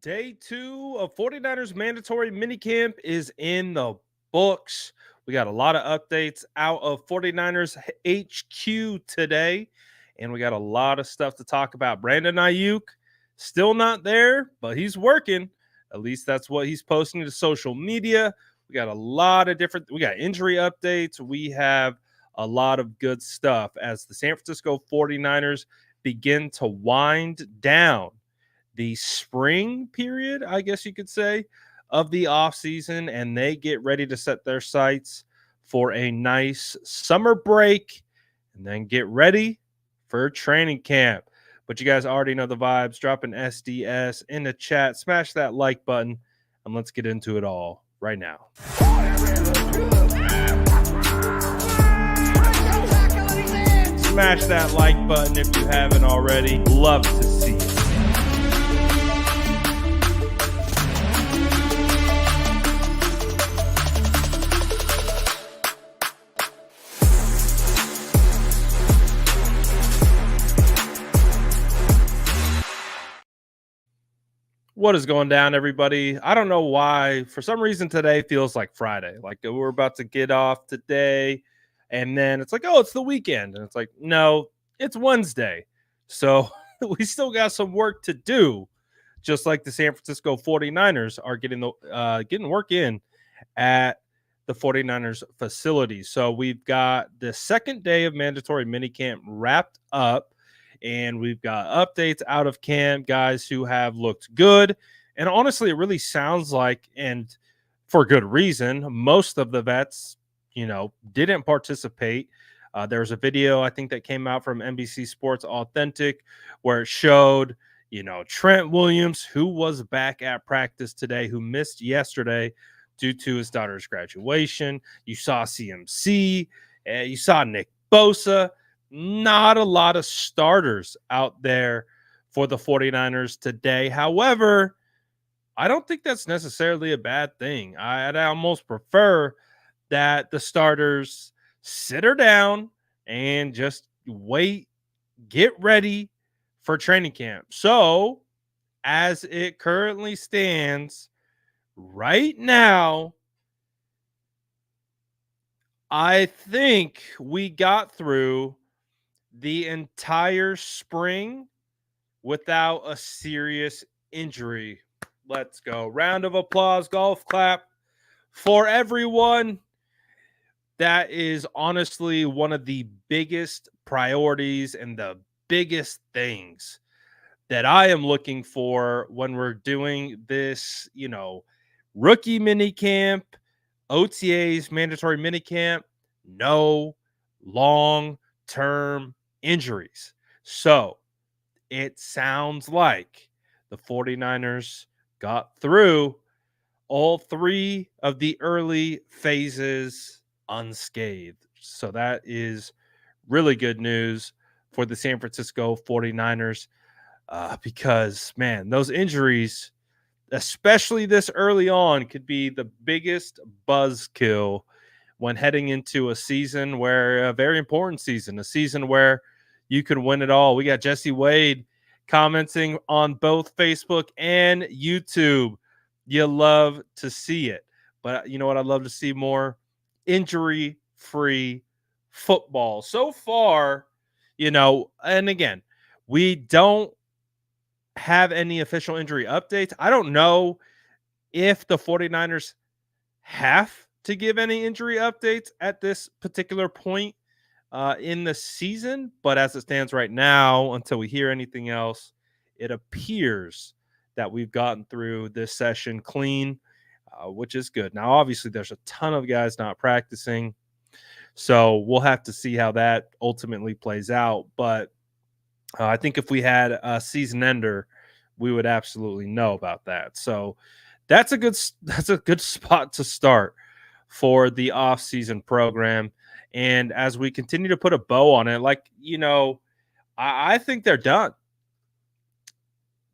Day 2 of 49ers mandatory minicamp is in the books. We got a lot of updates out of 49ers HQ today, and we got a lot of stuff to talk about. Brandon Aiyuk, still not there, but he's working. At least that's what he's posting to social media. We got a lot of we got injury updates. We have a lot of good stuff as the San Francisco 49ers begin to wind down the spring period, I guess you could say, of the offseason, and they get ready to set their sights for a nice summer break and then get ready for training camp. But you guys already know the vibes. Drop an SDS in the chat, smash that like button, and let's get into it all right now. Smash that like button if you haven't already. Love to see it. What is going down, everybody? I don't know why. For some reason, today feels like Friday. Like we're about to get off today, and then it's like, oh, it's the weekend. And it's like, no, it's Wednesday. So we still got some work to do, just like the San Francisco 49ers are getting work in at the 49ers facility. So we've got the second day of mandatory minicamp wrapped up. And we've got updates out of camp, guys who have looked good. And honestly, it really sounds like, and for good reason, most of the vets, didn't participate. There's a video, I think, that came out from NBC Sports Authentic where it showed, Trent Williams, who was back at practice today, who missed yesterday due to his daughter's graduation. You saw CMC. You saw Nick Bosa. Not a lot of starters out there for the 49ers today. However, I don't think that's necessarily a bad thing. I'd almost prefer that the starters sit her down and just wait, get ready for training camp. So, as it currently stands right now, I think we got through the entire spring without a serious injury. Let's go. Round of applause, golf clap for everyone. That is honestly one of the biggest priorities and the biggest things that I am looking for when we're doing this, rookie mini camp, OTAs, mandatory mini camp, no long-term injuries. So it sounds like the 49ers got through all three of the early phases unscathed. So that is really good news for the San Francisco 49ers because, man, those injuries, especially this early on, could be the biggest buzzkill when heading into a season a very important season, a season where you could win it all. We got Jesse Wade commenting on both Facebook and YouTube. You love to see it. But you know what I'd love to see more? Injury-free football. So far, and again, we don't have any official injury updates. I don't know if the 49ers have to give any injury updates at this particular point in the season, but as it stands right now, until we hear anything else, it appears that we've gotten through this session clean, which is good. Now, obviously, there's a ton of guys not practicing, so we'll have to see how that ultimately plays out. But I think if we had a season ender, we would absolutely know about that. So that's a good spot to start for the off-season program. And as we continue to put a bow on it, I think they're done.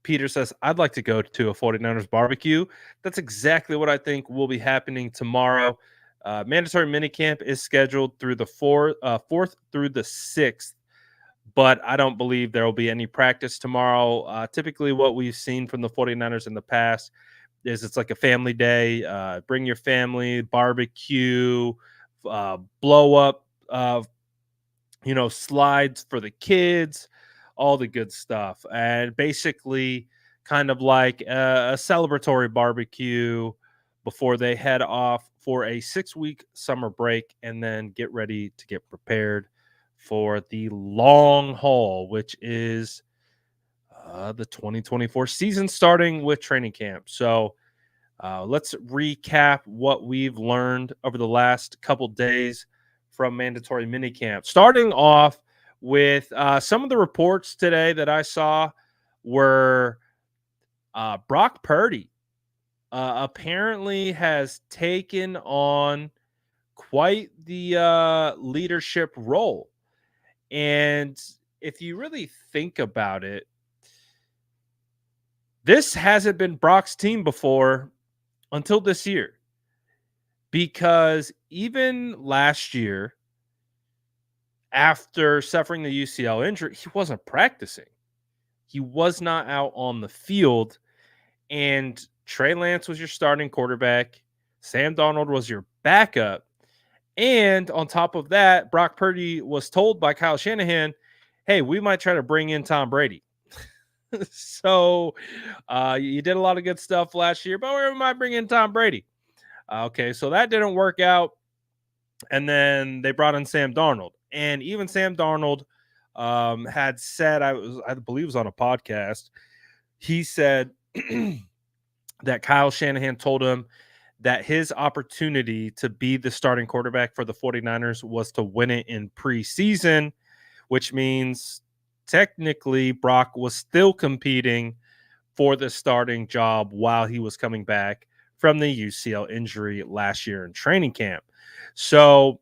Peter says, I'd like to go to a 49ers barbecue. That's exactly what I think will be happening tomorrow. Mandatory minicamp is scheduled through the 4th through the 6th. but I don't believe there will be any practice tomorrow. Typically, what we've seen from the 49ers in the past is it's like a family day. Bring your family, barbecue, blow up, slides for the kids, all the good stuff. And basically, kind of like a celebratory barbecue before they head off for a 6-week summer break and then get ready to get prepared for the long haul, which is the 2024 season starting with training camp. So let's recap what we've learned over the last couple days from mandatory minicamp. Starting off with some of the reports today that I saw were Brock Purdy apparently has taken on quite the leadership role. And if you really think about it, this hasn't been Brock's team before until this year. Because even last year, after suffering the UCL injury, he wasn't practicing. He was not out on the field. And Trey Lance was your starting quarterback. Sam Darnold was your backup. And on top of that, Brock Purdy was told by Kyle Shanahan, hey, we might try to bring in Tom Brady. So you did a lot of good stuff last year, but we might bring in Tom Brady. Okay, so that didn't work out. And then they brought in Sam Darnold. And even Sam Darnold had said, I believe it was on a podcast, he said that Kyle Shanahan told him that his opportunity to be the starting quarterback for the 49ers was to win it in preseason, which means technically Brock was still competing for the starting job while he was coming back from the UCL injury last year in training camp. So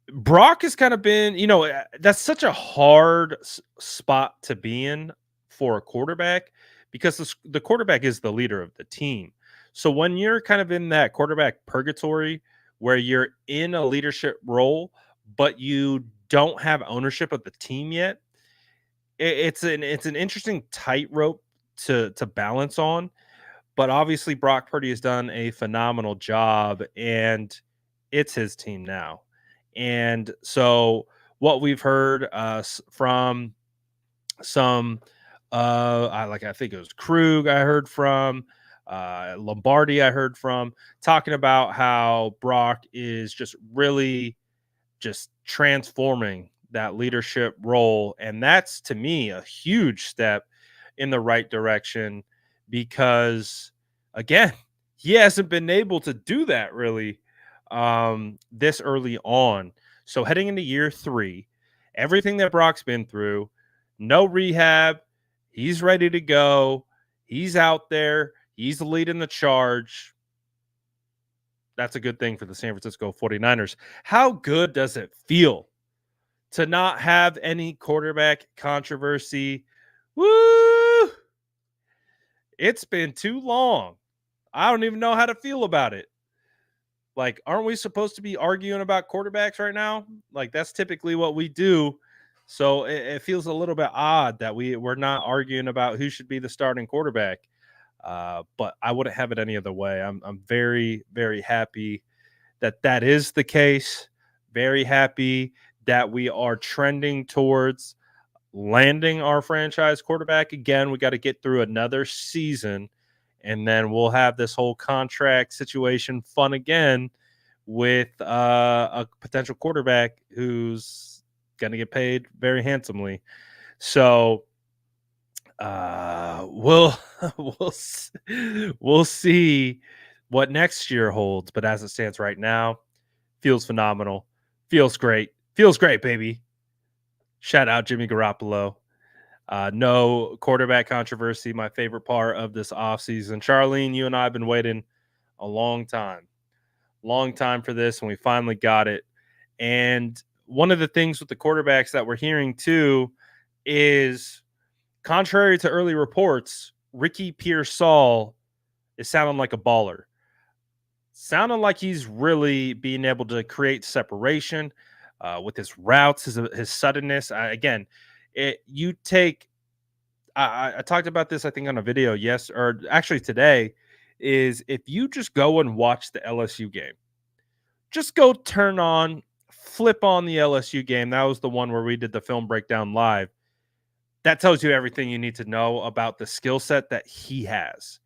Brock has kind of been, that's such a hard spot to be in for a quarterback because the quarterback is the leader of the team. So when you're kind of in that quarterback purgatory where you're in a leadership role, but you don't have ownership of the team yet, it's an interesting tightrope to balance on. But obviously, Brock Purdy has done a phenomenal job, and it's his team now. And so, what we've heard from some, I think it was Krug, I heard from Lombardi, I heard from talking about how Brock is just really just transforming that leadership role, and that's to me a huge step in the right direction because again, he hasn't been able to do that really this early on. So heading into year 3, everything that Brock's been through, no rehab, he's ready to go. He's out there, he's leading the charge. That's a good thing for the San Francisco 49ers. How good does it feel to not have any quarterback controversy? Woo! It's been too long. I don't even know how to feel about it. Like, aren't we supposed to be arguing about quarterbacks right now? Like, that's typically what we do. So it feels a little bit odd that we're not arguing about who should be the starting quarterback. But I wouldn't have it any other way. I'm very, very happy that is the case. Very happy that we are trending towards landing our franchise quarterback again. We got to get through another season, and then we'll have this whole contract situation fun again with a potential quarterback who's going to get paid very handsomely. So we'll we'll see what next year holds. But as it stands right now, feels phenomenal. Feels great. Feels great, baby. Shout out Jimmy Garoppolo. No quarterback controversy, my favorite part of this offseason. Charlene, you and I have been waiting a long time for this, and we finally got it. And one of the things with the quarterbacks that we're hearing too is, contrary to early reports, Ricky Pearsall is sounding like a baller. Sounding like he's really being able to create separation. with his routes, his suddenness. Again, you take. I talked about this, I think, on a video, yes, or actually today. Is if you just go and watch the LSU game, just go flip on the LSU game. That was the one where we did the film breakdown live. That tells you everything you need to know about the skill set that he has.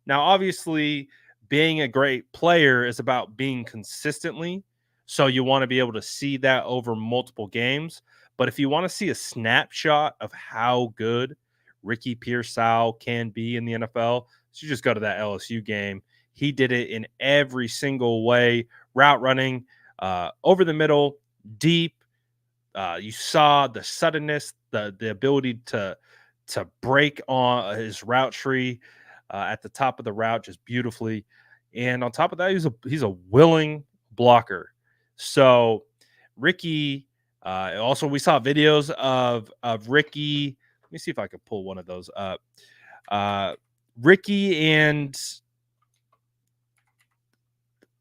Now, obviously, being a great player is about being consistently. So you want to be able to see that over multiple games. But if you want to see a snapshot of how good Ricky Pearsall can be in the NFL, so you just go to that LSU game. He did it in every single way: route running, over the middle, deep, you saw the suddenness, the ability to break on his route tree at the top of the route just beautifully, and on top of that, he's a willing blocker. So Ricky, also we saw videos of Ricky. Let me see if I can pull one of those up. Ricky and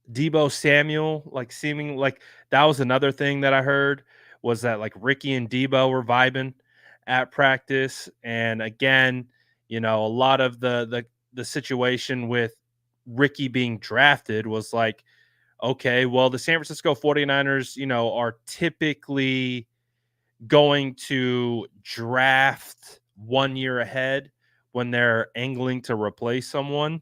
Debo Samuel, like seeming like that was another thing that I heard was that like Ricky and Debo were vibing at practice. And again, a lot of the situation with Ricky being drafted was like, okay, well, the San Francisco 49ers, are typically going to draft 1 year ahead when they're angling to replace someone.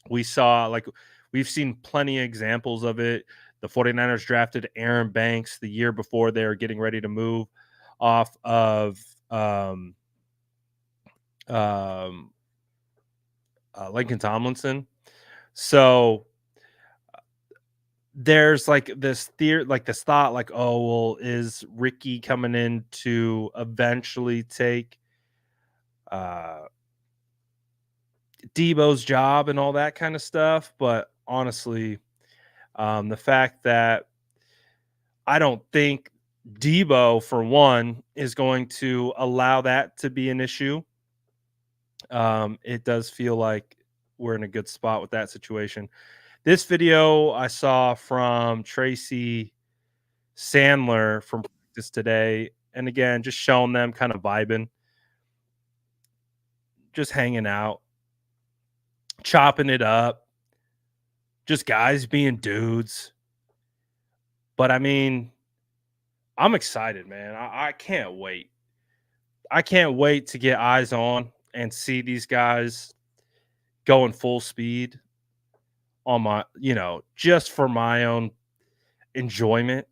We've seen plenty of examples of it. The 49ers drafted Aaron Banks the year before they were getting ready to move off of um, Lincoln Tomlinson. So there's like this theory, like this thought, like, oh, well, is Ricky coming in to eventually take Debo's job and all that kind of stuff? But honestly, the fact that I don't think Debo, for one, is going to allow that to be an issue. It does feel like we're in a good spot with that situation. This video I saw from Tracy Sandler from practice today, and again, just showing them kind of vibing, just hanging out, chopping it up, just guys being dudes. But I mean, I'm excited, man. I can't wait. I can't wait to get eyes on and see these guys going full speed on just for my own enjoyment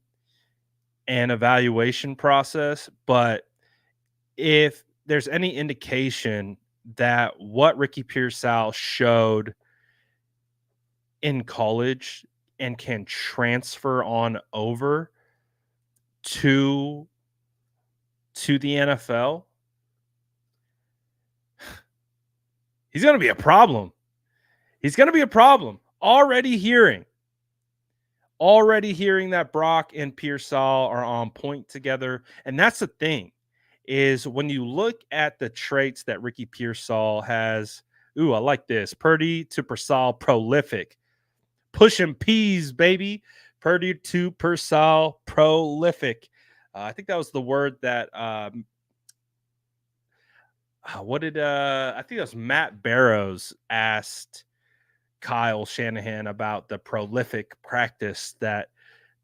and evaluation process. But if there's any indication that what Ricky Pearsall showed in college and can transfer on over to the NFL, he's going to be a problem. He's going to be a problem. Already hearing that Brock and Pearsall are on point together. And that's the thing, is when you look at the traits that Ricky Pearsall has. Ooh, I like this. Purdy to Pearsall, prolific. Pushing peas, baby. Purdy to Pearsall, prolific. I think that was the word that I think that was Matt Barrows asked Kyle Shanahan about the prolific practice that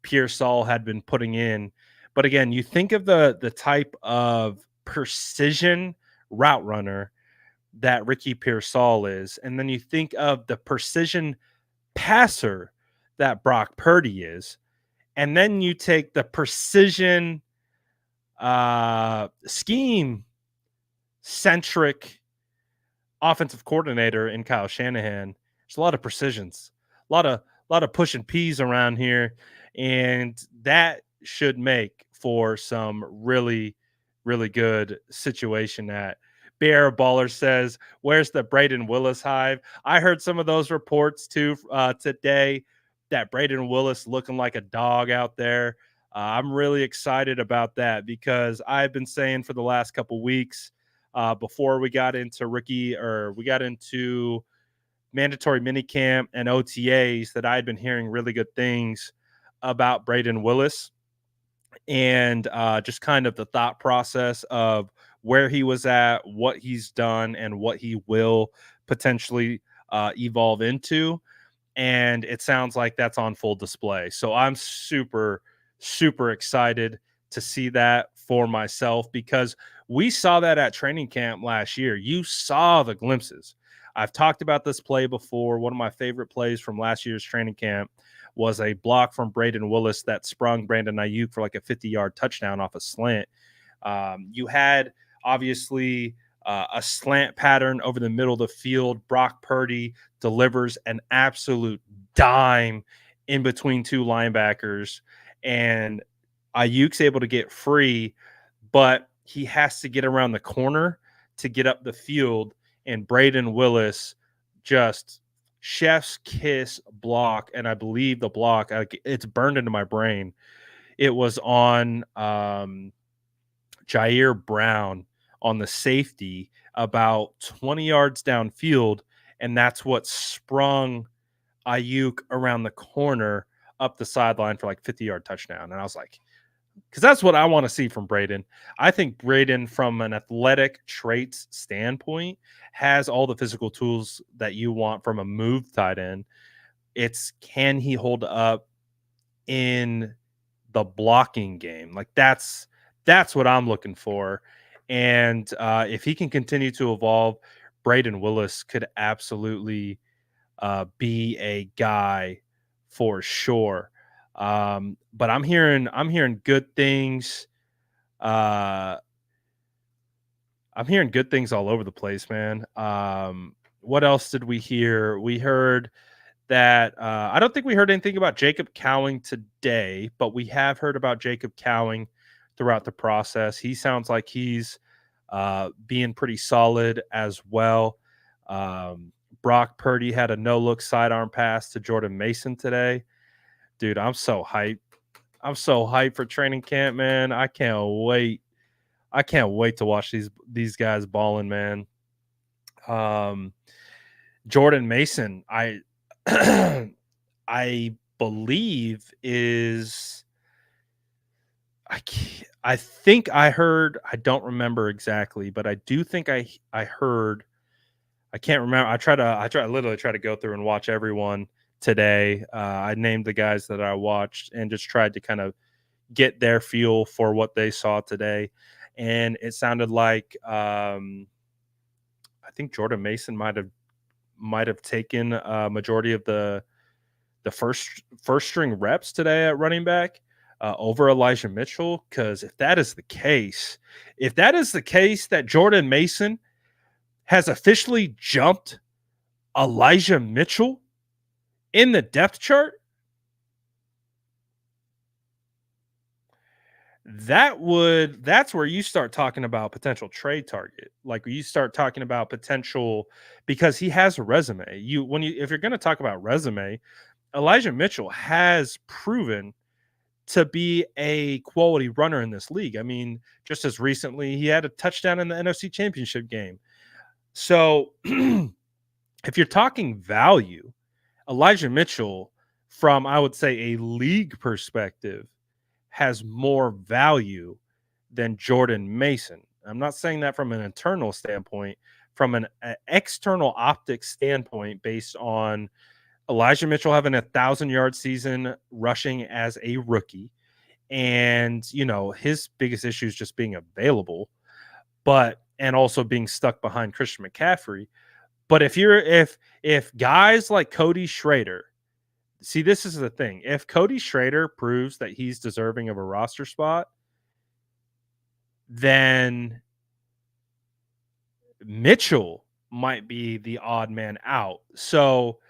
Pearsall had been putting in. But again, you think of the type of precision route runner that Ricky Pearsall is, and then you think of the precision passer that Brock Purdy is, and then you take the precision scheme centric offensive coordinator in Kyle Shanahan. There's a lot of precisions, a lot of pushing peas around here, and that should make for some really, really good situation. At Bear Baller says, "Where's the Braden Willis hive?" I heard some of those reports too today, that Braden Willis looking like a dog out there. I'm really excited about that, because I've been saying for the last couple weeks, before we got into mandatory minicamp and OTAs, that I'd been hearing really good things about Braden Willis. and just kind of the thought process of where he was at, what he's done, and what he will potentially evolve into. And it sounds like that's on full display. So I'm super, super excited to see that for myself because we saw that at training camp last year. You saw the glimpses. I've talked about this play before. One of my favorite plays from last year's training camp was a block from Braden Willis that sprung Brandon Aiyuk for like a 50-yard touchdown off a slant. You had obviously a slant pattern over the middle of the field. Brock Purdy delivers an absolute dime in between two linebackers, and Aiyuk's able to get free, but he has to get around the corner to get up the field, and Braden Willis just chef's kiss block, and I believe the block, it's burned into my brain. It was on Jair Brown on the safety about 20 yards downfield, and that's what sprung Aiyuk around the corner up the sideline for like 50-yard touchdown. And I was like, because that's what I want to see from Braden. I think Braden, from an athletic traits standpoint, has all the physical tools that you want from a move tight end. It's can he hold up in the blocking game? Like that's what I'm looking for. And if he can continue to evolve, Braden Willis could absolutely be a guy for sure. But I'm hearing good things. I'm hearing good things all over the place, man. What else did we hear? We heard that I don't think we heard anything about Jacob Cowing today, but we have heard about Jacob Cowing throughout the process. He sounds like he's being pretty solid as well. Brock Purdy had a no-look sidearm pass to Jordan Mason today. Dude, I'm so hyped. I'm so hyped for training camp, man. I can't wait. I can't wait to watch these guys balling, man. Jordan Mason, I believe is I think I heard, I don't remember exactly, but I do think I heard, I can't remember. I literally try to go through and watch everyone today. I named the guys that I watched and just tried to kind of get their feel for what they saw today. And it sounded like I think Jordan Mason might have taken a majority of the first string reps today at running back over Elijah Mitchell. Because if that is the case that Jordan Mason has officially jumped Elijah Mitchell in the depth chart, that's where you start talking about potential trade target. Like you start talking about potential, because he has a resume. If you're going to talk about resume, Elijah Mitchell has proven to be a quality runner in this league. I mean, just as recently, he had a touchdown in the NFC Championship game. So if you're talking value, Elijah Mitchell, from, I would say, a league perspective, has more value than Jordan Mason. I'm not saying that from an internal standpoint, from an external optics standpoint, based on Elijah Mitchell having 1,000-yard season rushing as a rookie. And, his biggest issue is just being available, and also being stuck behind Christian McCaffrey. But if guys like Cody Schrader, see, this is the thing. If Cody Schrader proves that he's deserving of a roster spot, then Mitchell might be the odd man out. So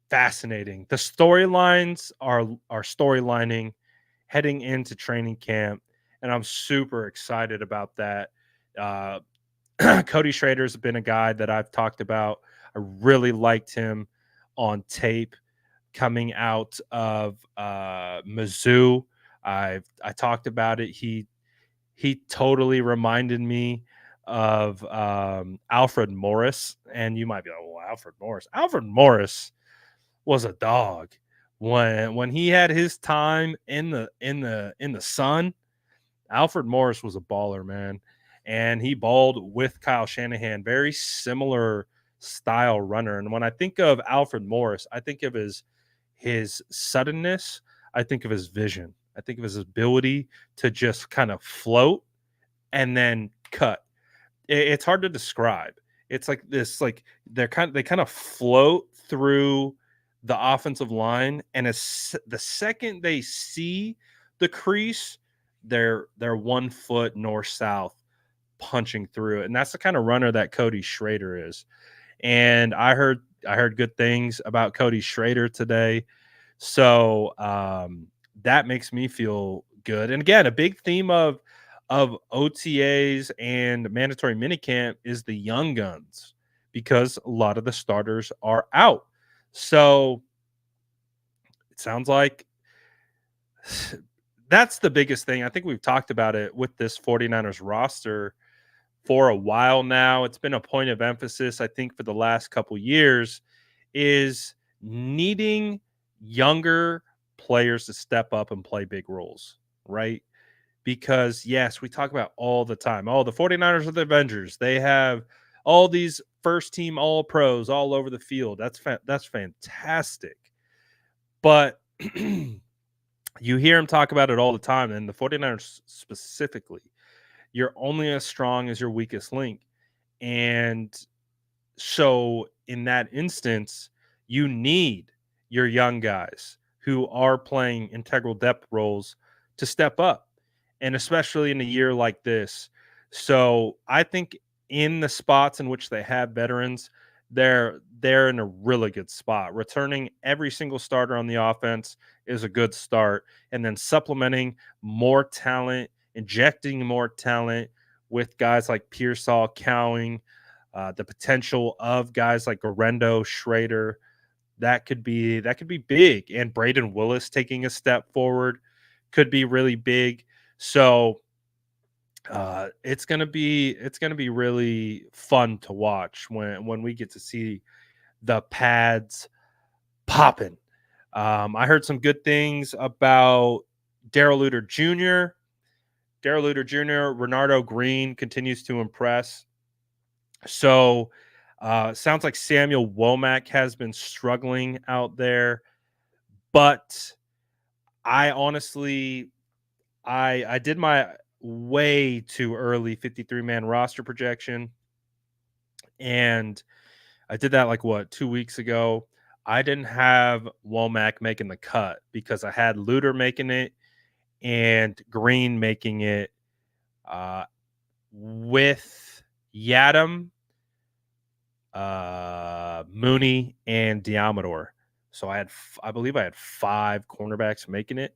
fascinating. The storylines are storylining heading into training camp, and I'm super excited about that. Cody Schrader's been a guy that I've talked about. I really liked him on tape coming out of Mizzou. I talked about it. He totally reminded me of Alfred Morris, and you might be like, "Well, Alfred Morris was a dog," when he had his time in the sun, Alfred Morris was a baller, man. And he balled with Kyle Shanahan, very similar style runner. And when I think of Alfred Morris, I think of his suddenness, I think of his vision. I think of his ability to just kind of float and then cut. It's hard to describe. It's like this, like they kind of float through the offensive line, and the second they see the crease, they're 1 foot north south punching through it, and that's the kind of runner that Cody Schrader is. And I heard good things about Cody Schrader today, so that makes me feel good. And again, a big theme of OTAs and mandatory minicamp is the young guns because a lot of the starters are out. So it sounds like that's the biggest thing. I think we've talked about it with this 49ers roster for a while now. It's been a point of emphasis, I think, for the last couple years, is needing younger players to step up and play big roles, right? Because yes, we talk about all the time. Oh, the 49ers are the Avengers. They have all these first team all pros all over the field. That's fantastic. But you hear him talk about it all the time, and the 49ers specifically. You're only as strong as your weakest link. And so in that instance, you need your young guys who are playing integral depth roles to step up, and especially in a year like this. So I think in the spots in which they have veterans, they're in a really good spot. Returning every single starter on the offense is a good start, and then supplementing more talent, injecting more talent with guys like Pearsall, Cowing, the potential of guys like Garendo, Schrader, that could be big. And Braden Willis taking a step forward could be really big. So it's gonna be really fun to watch when we get to see the pads popping. I heard some good things about Daryl Luter Jr. Daryl Luter Jr. Renardo Green continues to impress. So sounds like Samuel Womack has been struggling out there, but I honestly I did my way too early 53 man roster projection, and I did that like what 2 weeks ago. I didn't have Womack making the cut because I had Luter making it and Green making it uh, with Yadam, Mooney, and Diamador. So I believe I had 5 cornerbacks making it.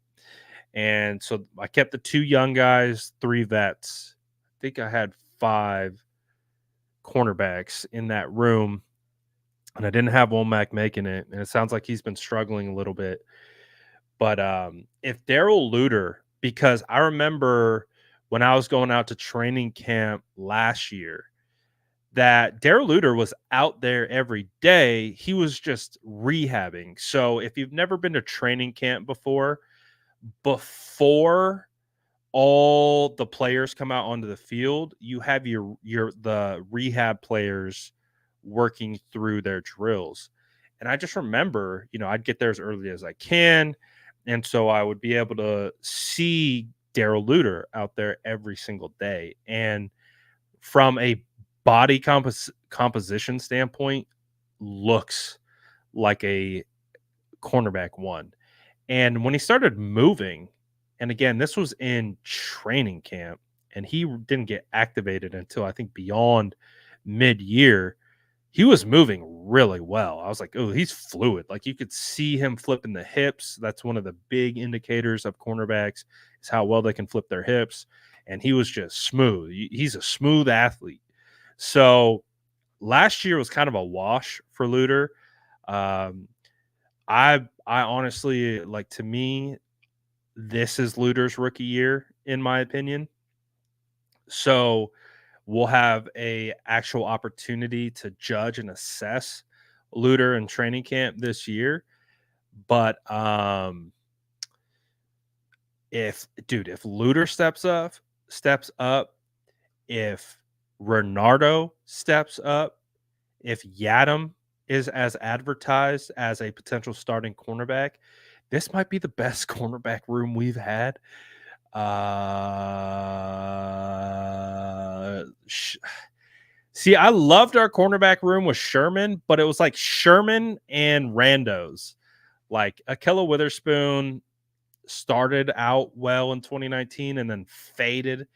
And so I kept the 2 young guys, 3 vets. I think I had 5 cornerbacks in that room, and I didn't have Womack making it. And it sounds like he's been struggling a little bit. But if Daryl Luter, because I remember when I was going out to training camp last year, that Daryl Luter was out there every day. He was just rehabbing. So if you've never been to training camp before all the players come out onto the field, you have the rehab players working through their drills. And I just remember, I'd get there as early as I can. And so I would be able to see Daryl Luter out there every single day. And from a body composition standpoint, looks like a cornerback one. And when he started moving, and again, this was in training camp, and he didn't get activated until I think beyond mid-year. He was moving really well. I was like, oh, he's fluid. Like you could see him flipping the hips. That's one of the big indicators of cornerbacks is how well they can flip their hips. And he was just smooth. He's a smooth athlete. So last year was kind of a wash for Luter. Um, I honestly, like, to me, this is Luter's rookie year, in my opinion. So we'll have a actual opportunity to judge and assess Luter in training camp this year. But if Luter steps up, if Renardo steps up, if Yadam is as advertised as a potential starting cornerback, this might be the best cornerback room we've had. See, I loved our cornerback room with Sherman, but it was like Sherman and randos. Like Akella Witherspoon started out well in 2019 and then faded.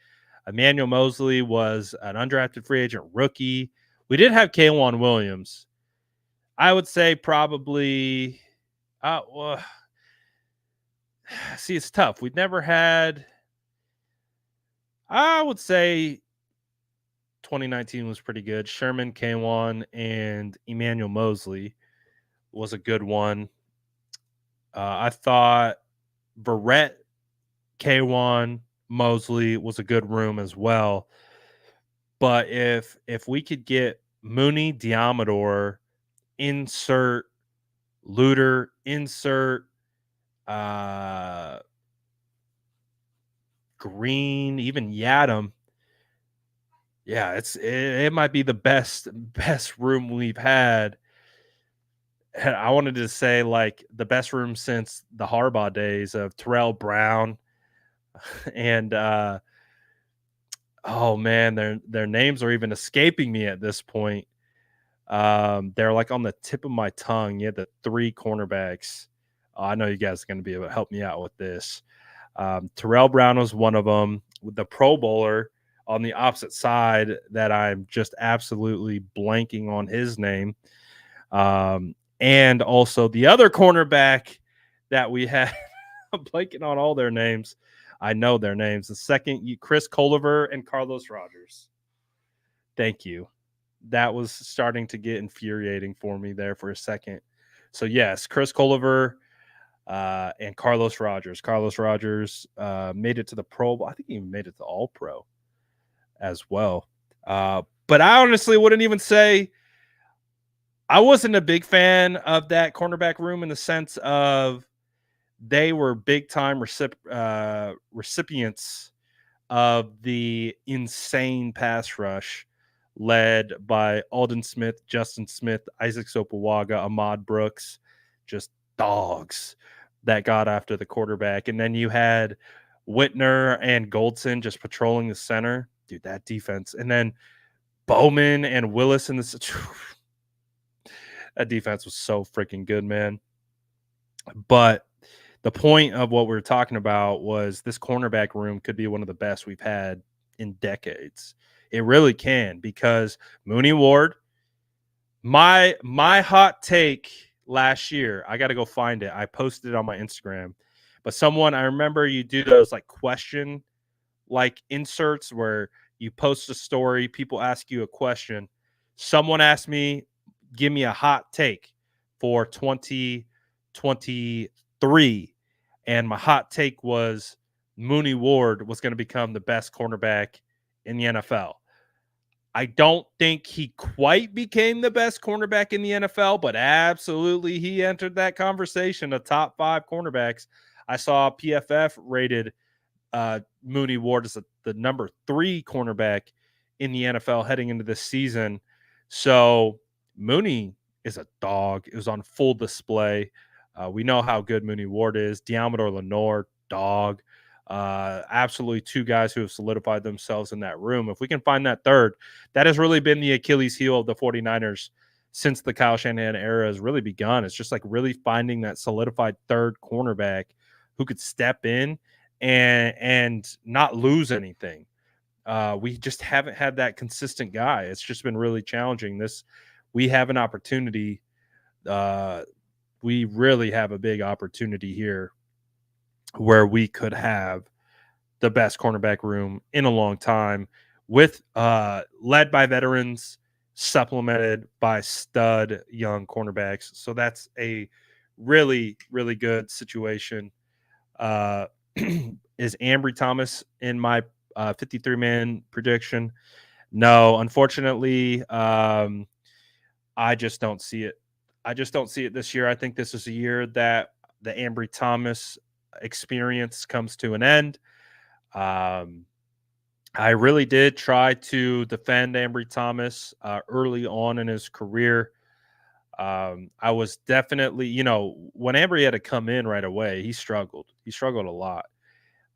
Emmanuel Mosley was an undrafted free agent rookie. We did have K'Wan Williams. I would say probably see, it's tough. We'd never had, I would say 2019 was pretty good. Sherman, K'Wan, and Emmanuel Mosley was a good one. I thought Barrett, K'Wan, Mosley was a good room as well. But if we could get Mooney, Diamador, insert Luter, insert Green, even Yadam, yeah, it might be the best room we've had. I wanted to say like the best room since the Harbaugh days of Terrell Brown and oh man, their names are even escaping me at this point. They're like on the tip of my tongue. You had the 3 cornerbacks. Oh, I know you guys are going to be able to help me out with this. Terrell Brown was one of them. With the Pro Bowler on the opposite side that I'm just absolutely blanking on his name. And also the other cornerback that we had, I'm blanking on all their names. I know their names. The second, Chris Culliver and Carlos Rogers. Thank you. That was starting to get infuriating for me there for a second. So yes, Chris Culliver and Carlos Rogers. Carlos Rogers made it to the Pro Bowl. I think he even made it to All Pro as well. But I honestly wouldn't even say I wasn't a big fan of that cornerback room in the sense of they were big time recipients of the insane pass rush led by Alden Smith, Justin Smith, Isaac Sopowaga, Ahmad Brooks, just dogs that got after the quarterback. And then you had Whitner and Goldson just patrolling the center. Dude, that defense. And then Bowman and Willis in the that defense was so freaking good, man. But the point of what we were talking about was this cornerback room could be one of the best we've had in decades. It really can, because Mooney Ward, my hot take last year, I got to go find it. I posted it on my Instagram. But I remember you do those like question like inserts where you post a story, people ask you a question. Someone asked me, give me a hot take for 2023. And my hot take was Mooney Ward was going to become the best cornerback in the NFL. I don't think he quite became the best cornerback in the NFL, but absolutely he entered that conversation of top 5 cornerbacks. I saw PFF rated Mooney Ward as the number 3 cornerback in the NFL heading into this season. So Mooney is a dog. It was on full display. We know how good Mooney Ward is. Diamador Lenore, dog. Absolutely 2 guys who have solidified themselves in that room. If we can find that third, that has really been the Achilles heel of the 49ers since the Kyle Shanahan era has really begun. It's just like really finding that solidified third cornerback who could step in and not lose anything. We just haven't had that consistent guy. It's just been really challenging. We have an opportunity. We really have a big opportunity here where we could have the best cornerback room in a long time, with led by veterans, supplemented by stud young cornerbacks. So that's a really, really good situation. Is Ambry Thomas in my 53-man prediction? No, unfortunately, I just don't see it. I just don't see it this year. I think this is a year that the Ambry Thomas experience comes to an end. Um, I really did try to defend Ambry Thomas early on in his career. I was definitely, when Ambry had to come in right away, he struggled. He struggled a lot.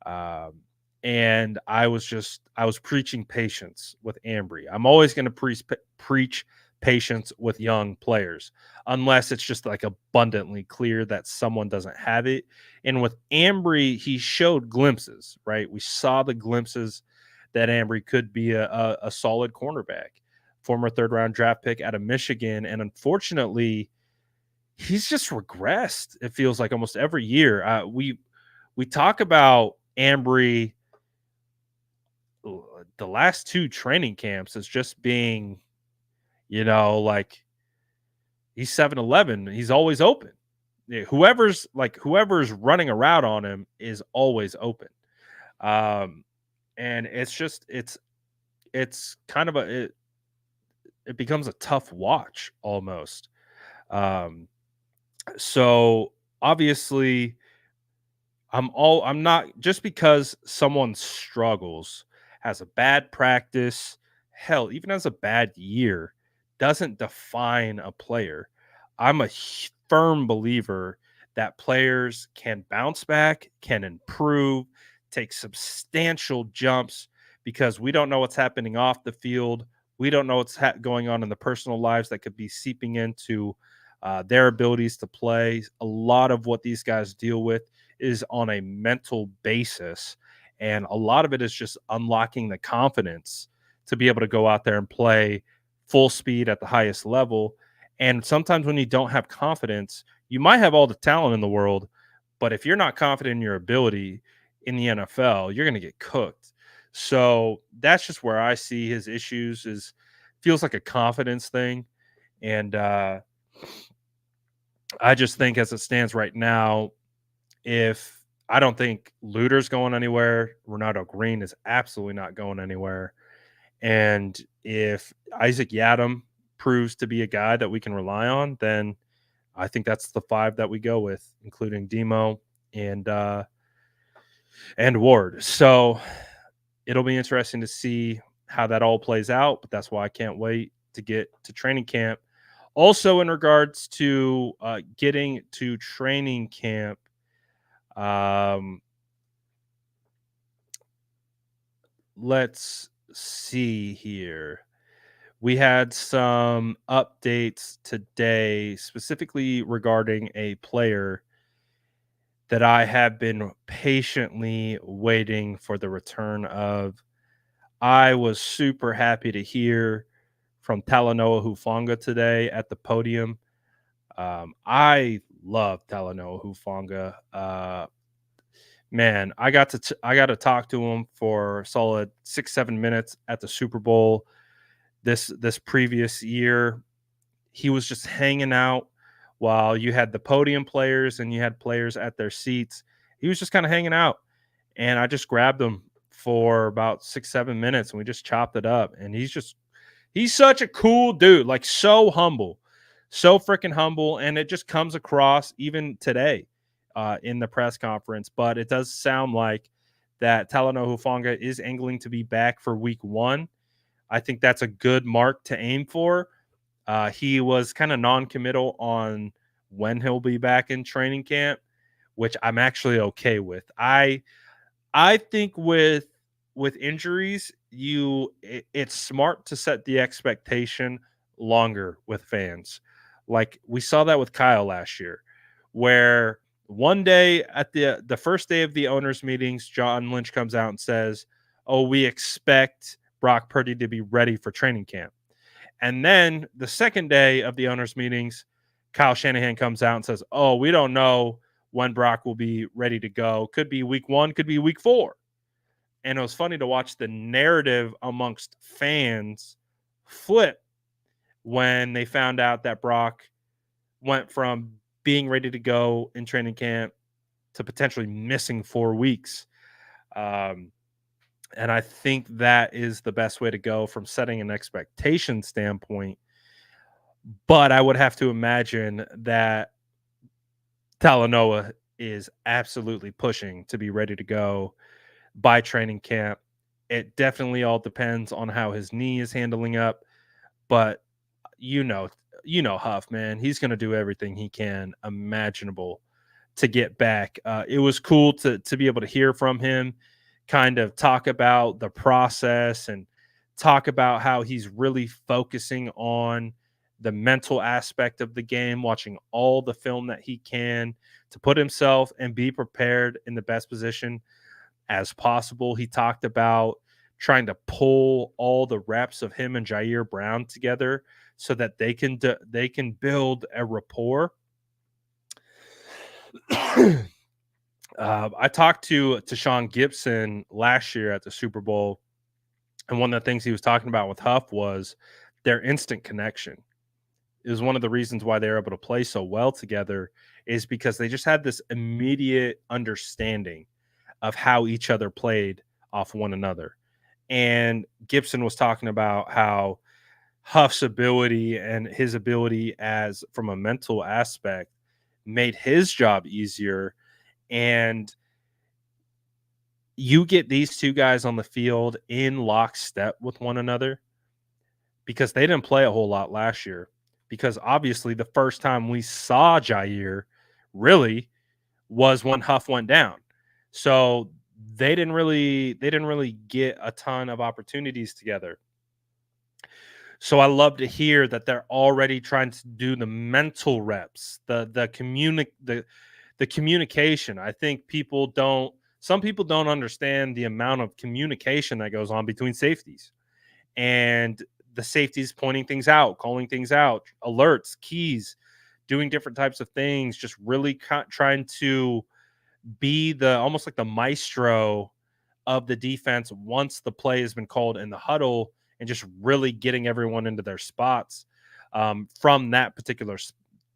Um, and I was preaching patience with Ambry. I'm always going to preach patience with young players, unless it's just like abundantly clear that someone doesn't have it. And with Ambry, he showed glimpses, right? We saw the glimpses that Ambry could be a solid cornerback, former third round draft pick out of Michigan. And unfortunately, he's just regressed. It feels like almost every year. We talk about Ambry the last two training camps as just being, like he's 7-11. He's always open. Yeah, whoever's running a route on him is always open. Um, and it's kind of it becomes a tough watch almost. Um, so obviously I'm not just because someone struggles, has a bad practice, hell, even has a bad year, doesn't define a player. I'm a firm believer that players can bounce back, can improve, take substantial jumps because we don't know what's happening off the field. We don't know what's going on in the personal lives that could be seeping into their abilities to play. A lot of what these guys deal with is on a mental basis. And a lot of it is just unlocking the confidence to be able to go out there and play full speed at the highest level. And sometimes when you don't have confidence, you might have all the talent in the world, but if you're not confident in your ability in the NFL, you're going to get cooked. So that's just where I see his issues is feels like a confidence thing. And I just think as it stands right now, if I don't think Luter's going anywhere, Ronaldo Green is absolutely not going anywhere. And if Isaac Yadam proves to be a guy that we can rely on, then I think that's the five that we go with, including Demo and Ward. So it'll be interesting to see how that all plays out. But that's why I can't wait to get to training camp. Also, in regards to getting to training camp, um, let's see here. We had some updates today, specifically regarding a player that I have been patiently waiting for the return of. I was super happy to hear from Talanoa Hufanga today at the podium. I love Talanoa Hufanga. Man, I got to talk to him for a solid 6-7 minutes at the Super Bowl this previous year. He was just hanging out while you had the podium players and you had players at their seats. He was just kind of hanging out, and I just grabbed him for about 6-7 minutes, and we just chopped it up. And he's such a cool dude, like so humble, so freaking humble, and it just comes across even today in the press conference. But it does sound like that Talanoa Hufanga is angling to be back for week 1. I think that's a good mark to aim for. He was kind of non-committal on when he'll be back in training camp, which I'm actually okay with. I think with injuries, it's smart to set the expectation longer with fans. Like we saw that with Kyle last year, where one day at the first day of the owners' meetings, John Lynch comes out and says, "Oh, we expect Brock Purdy to be ready for training camp." And then the second day of the owners' meetings, Kyle Shanahan comes out and says, "Oh, we don't know when Brock will be ready to go. Could be week 1, could be week 4." And it was funny to watch the narrative amongst fans flip when they found out that Brock went from being ready to go in training camp to potentially missing 4 weeks. Um, and I think that is the best way to go from setting an expectation standpoint. But I would have to imagine that Talanoa is absolutely pushing to be ready to go by training camp. It definitely all depends on how his knee is handling up, but you know, Huff, man, he's going to do everything he can imaginable to get back. It was cool to be able to hear from him, kind of talk about the process and talk about how he's really focusing on the mental aspect of the game, watching all the film that he can to put himself and be prepared in the best position as possible. He talked about trying to pull all the reps of him and Jair Brown together so that they can build a rapport. I talked to Sean Gibson last year at the Super Bowl, and one of the things he was talking about with Huff was their instant connection. It was one of the reasons why they were able to play so well together, is because they just had this immediate understanding of how each other played off one another. And Gibson was talking about how Huff's ability and his ability as from a mental aspect made his job easier. And you get these two guys on the field in lockstep with one another because they didn't play a whole lot last year. Because obviously, the first time we saw Jair really was when Huff went down. So they didn't really get a ton of opportunities together. So I love to hear that they're already trying to do the mental reps, the communication. I think some people don't understand the amount of communication that goes on between safeties. And the safeties pointing things out, calling things out, alerts, keys, doing different types of things, just really trying to be the almost like the maestro of the defense once the play has been called in the huddle, and just really getting everyone into their spots from that particular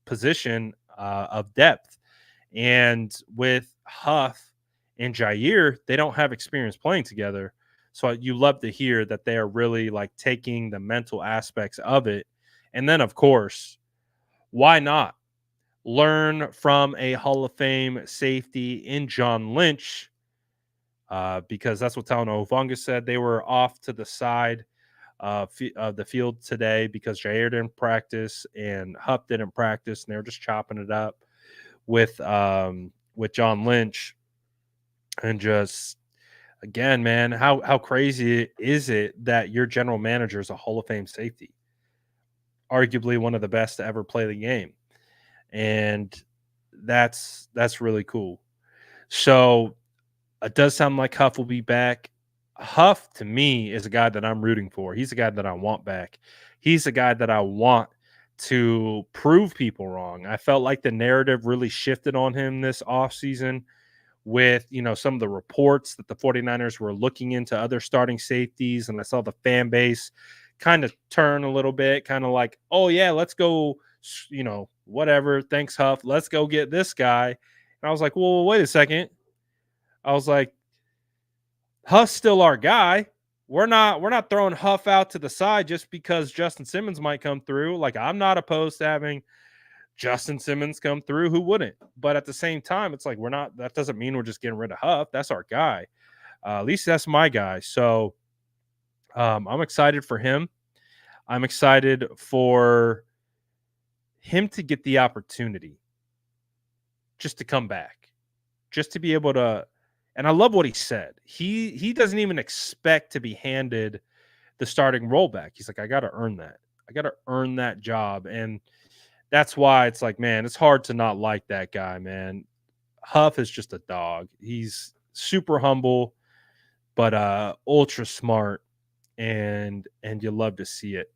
position of depth. And with Huff and Jair, they don't have experience playing together. So you love to hear that they are really like taking the mental aspects of it. And then, of course, why not learn from a Hall of Fame safety in John Lynch? Because that's what Talanoa Hufanga said. They were off to the side of the field today because Jair didn't practice and Hupp didn't practice, and they were just chopping it up with John Lynch. And just again, man, how crazy is it that your general manager is a Hall of Fame safety, arguably one of the best to ever play the game, and that's really cool. So it does sound like Huff will be back. Huff, to me, is a guy that I'm rooting for. He's a guy that I want back. He's a guy that I want to prove people wrong. I felt like the narrative really shifted on him this offseason with, some of the reports that the 49ers were looking into other starting safeties. And I saw the fan base kind of turn a little bit, kind of like, oh, yeah, let's go, whatever. Thanks, Huff. Let's go get this guy. And I was like, well, wait a second. I was like, Huff's still our guy. We're not throwing Huff out to the side just because Justin Simmons might come through. Like, I'm not opposed to having Justin Simmons come through. Who wouldn't? But at the same time, it's like that doesn't mean we're just getting rid of Huff. That's our guy. At least that's my guy. So I'm excited for him. I'm excited for him to get the opportunity just to come back, just to be able to. And I love what he said. He doesn't even expect to be handed the starting role back. He's like, I got to earn that. I got to earn that job. And that's why it's like, man, it's hard to not like that guy, man. Huff is just a dog. He's super humble, but ultra smart, and you love to see it.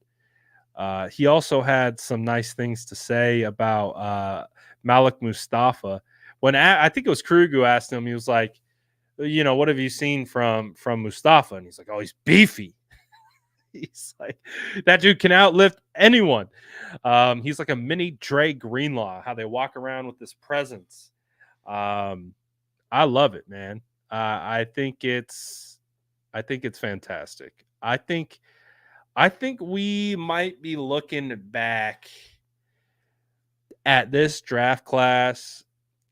He also had some nice things to say about Malik Mustafa. When I think it was Krug who asked him, he was like, what have you seen from Mustafa? And he's like, oh, he's beefy. He's like, that dude can outlift anyone. He's like a mini Dre Greenlaw, how they walk around with this presence. I love it, man. I think it's fantastic. I think I think we might be looking back at this draft class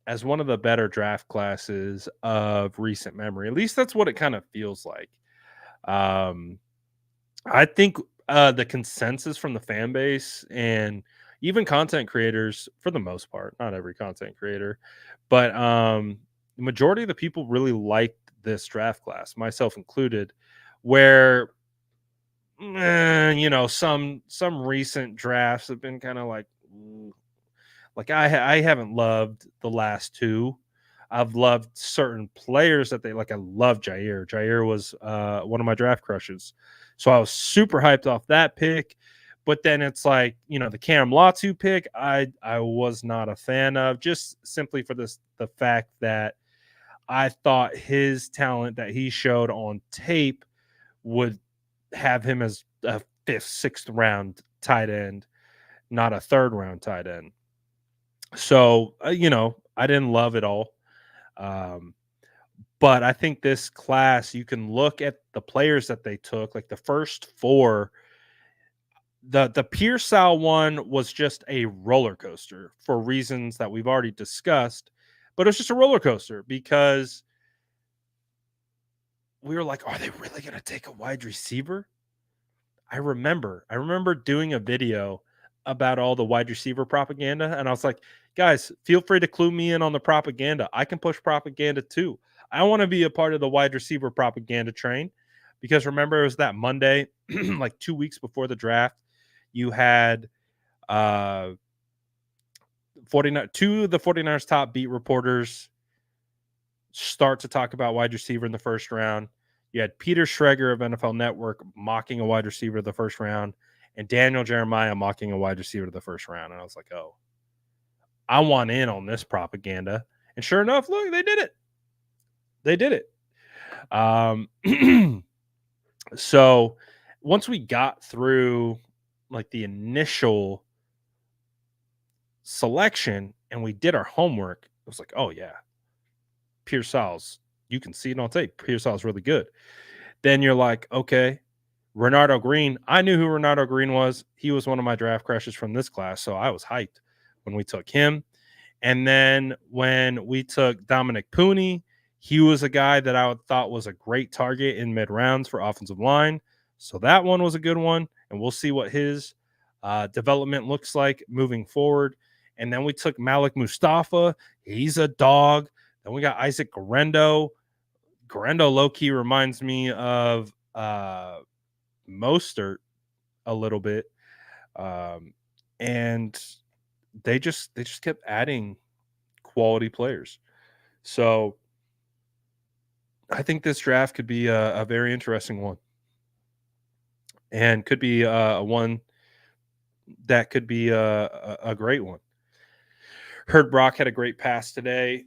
as one of the better draft classes of recent memory. At least that's what it kind of feels like. Um, I think the consensus from the fan base and even content creators, for the most part, not every content creator, but the majority of the people really liked this draft class, myself included, where some recent drafts have been kind of like like I haven't loved the last two. I've loved certain players that they like. I love Jair. Jair was one of my draft crushes, so I was super hyped off that pick. But then it's like the Cam Latu pick. I was not a fan of, just simply for the fact that I thought his talent that he showed on tape would have him as a fifth, sixth round tight end, not a third round tight end. So, I didn't love it all. Um, but I think this class, you can look at the players that they took, like the first four. The Pearsall one was just a roller coaster for reasons that we've already discussed, but it's just a roller coaster because we were like, are they really going to take a wide receiver? I remember doing a video about all the wide receiver propaganda, and I was like, guys, feel free to clue me in on the propaganda. I can push propaganda too. I want to be a part of the wide receiver propaganda train because remember, it was that Monday, like 2 weeks before the draft, you had uh 49 two of the 49ers top beat reporters start to talk about wide receiver in the first round. You had Peter Schrager of NFL Network mocking a wide receiver the first round, and Daniel Jeremiah mocking a wide receiver to the first round. And I was like, oh, I want in on this propaganda. And sure enough, look, they did it. They did it. So once we got through like the initial selection and we did our homework, it was like, oh yeah, Pearsall's, you can see it on tape. Pearsall's really good. Then you're like, okay, Renardo Green. I knew who Renardo Green was. He was one of my draft crushes from this class, so I was hyped when we took him. And then when we took Dominic Pooney, he was a guy that I thought was a great target in mid rounds for offensive line. So that one was a good one, and we'll see what his development looks like moving forward. And then we took Malik Mustafa. He's a dog. Then we got Isaac Garendo. Garendo low key reminds me of Mostert a little bit, and they just kept adding quality players. So I think this draft could be a very interesting one, and could be a one that could be a great one. Heard Brock had a great pass today.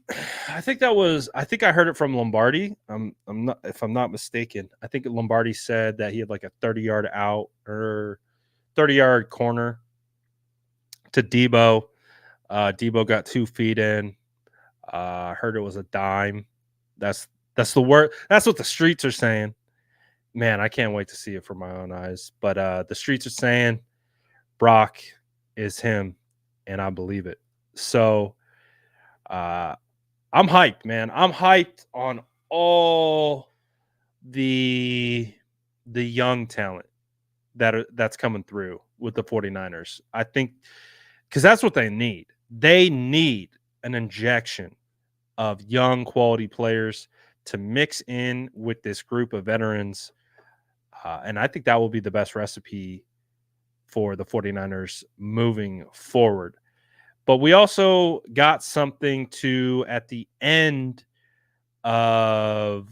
I think I heard it from Lombardi. I'm not, if I'm not mistaken. I think Lombardi said that he had like a 30-yard out or 30-yard corner to Debo. Debo got 2 feet in. I heard it was a dime. That's the word. That's what the streets are saying. Man, I can't wait to see it for my own eyes. But the streets are saying Brock is him, and I believe it. So uh, I'm hyped, man. I'm hyped on all the young talent that's coming through with the 49ers. I think because that's what they need. They need an injection of young quality players to mix in with this group of veterans. And I think that will be the best recipe for the 49ers moving forward. But we also got something to at the end of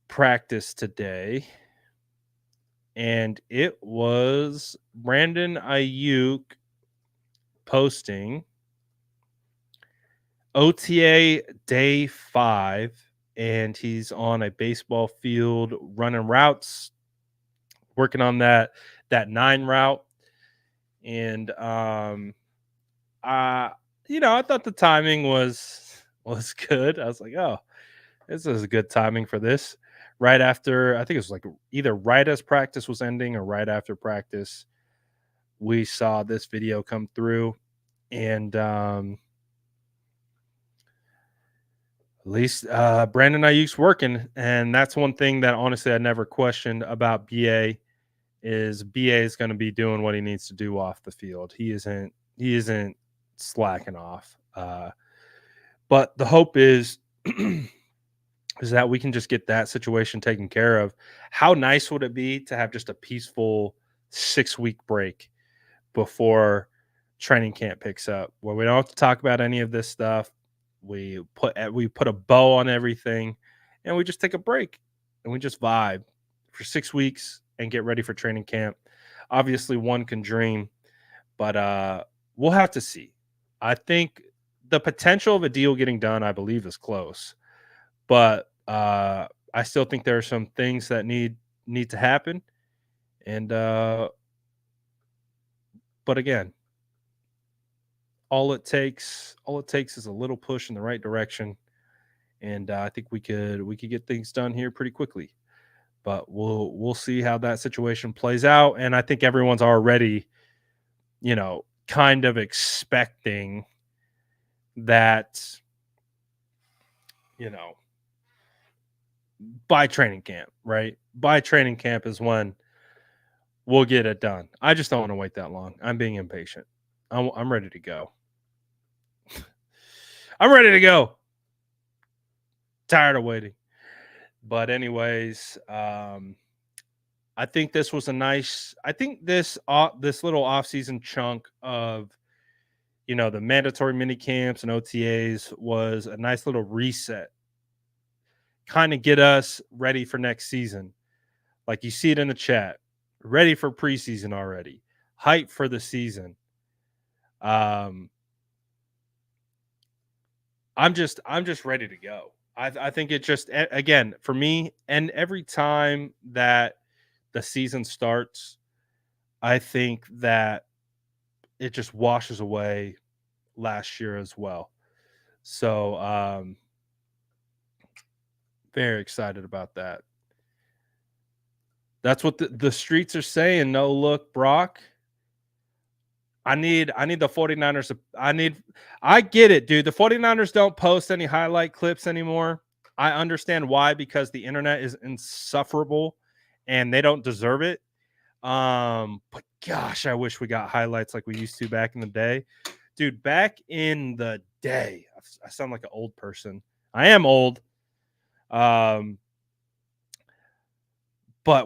practice today, and it was Brandon Aiyuk posting OTA day 5, and he's on a baseball field running routes, working on that 9 route. And I thought the timing was was good. I was like, oh, this is a good timing for this. Right after, I think it was like either right as practice was ending or right after practice, we saw this video come through. And at least Brandon Ayuk's working. And that's one thing that honestly I never questioned about BA is BA is going to be doing what he needs to do off the field. He isn't slacking off. But the hope is is that we can just get that situation taken care of. How nice would it be to have just a peaceful 6-week break before training camp picks up, where we don't have to talk about any of this stuff. We put a bow on everything, and we just take a break and we just vibe for 6 weeks and get ready for training camp. Obviously, one can dream, but we'll have to see. I think the potential of a deal getting done, I believe, is close, but I still think there are some things that need to happen, and but again, all it takes is a little push in the right direction, and I think we could get things done here pretty quickly. But we'll see how that situation plays out, and I think everyone's already, kind of expecting that, you know, by training camp, right? By training camp is when we'll get it done. I just don't want to wait that long. I'm being impatient. I'm ready to go. I'm ready to go. Tired of waiting. But anyways, I think this was a nice. I think this little off-season chunk of the mandatory mini camps and OTAs was a nice little reset, kind of get us ready for next season. Like you see it in the chat, ready for preseason already, hype for the season. Um, I'm just ready to go. I think it just again for me, and every time that the season starts, I think that it just washes away last year as well. So very excited about that. That's what the streets are saying. No look, Brock. I need the 49ers. I get it, dude. The 49ers don't post any highlight clips anymore. I understand why, because the internet is insufferable and they don't deserve it. But gosh, I wish we got highlights like we used to back in the day. Dude, back in the day, I sound like an old person. I am old. But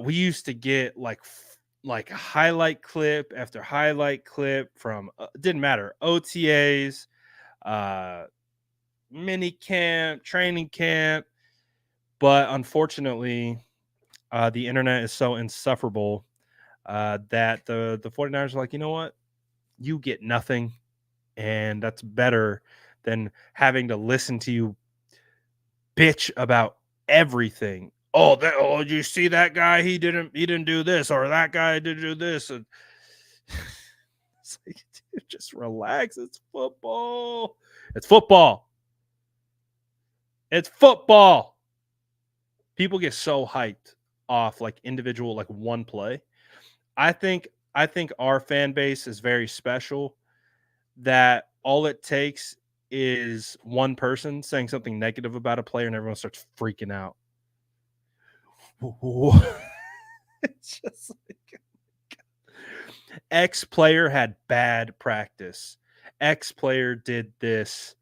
we used to get like highlight clip after highlight clip from didn't matter OTAs, uh, mini camp, training camp. But unfortunately, the internet is so insufferable that the 49ers are like, you know what? You get nothing. And that's better than having to listen to you bitch about everything. Oh, you see that guy? He didn't do this, or that guy didn't do this. And it's like, dude, just relax. It's football. It's football. It's football. People get so hyped off like individual, like one play. I think our fan base is very special, that all it takes is one person saying something negative about a player and everyone starts freaking out. It's just like X player had bad practice. X player did this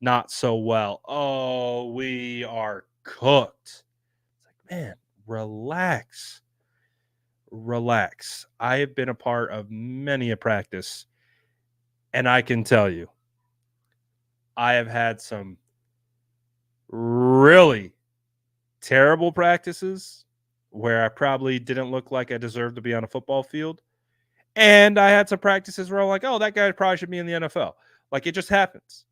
not so well. Oh, we are cooked. It's like, man, relax. Relax. I have been a part of many a practice, and I can tell you, I have had some really terrible practices where I probably didn't look like I deserved to be on a football field. And I had some practices where I'm like, oh, that guy probably should be in the NFL. Like, it just happens.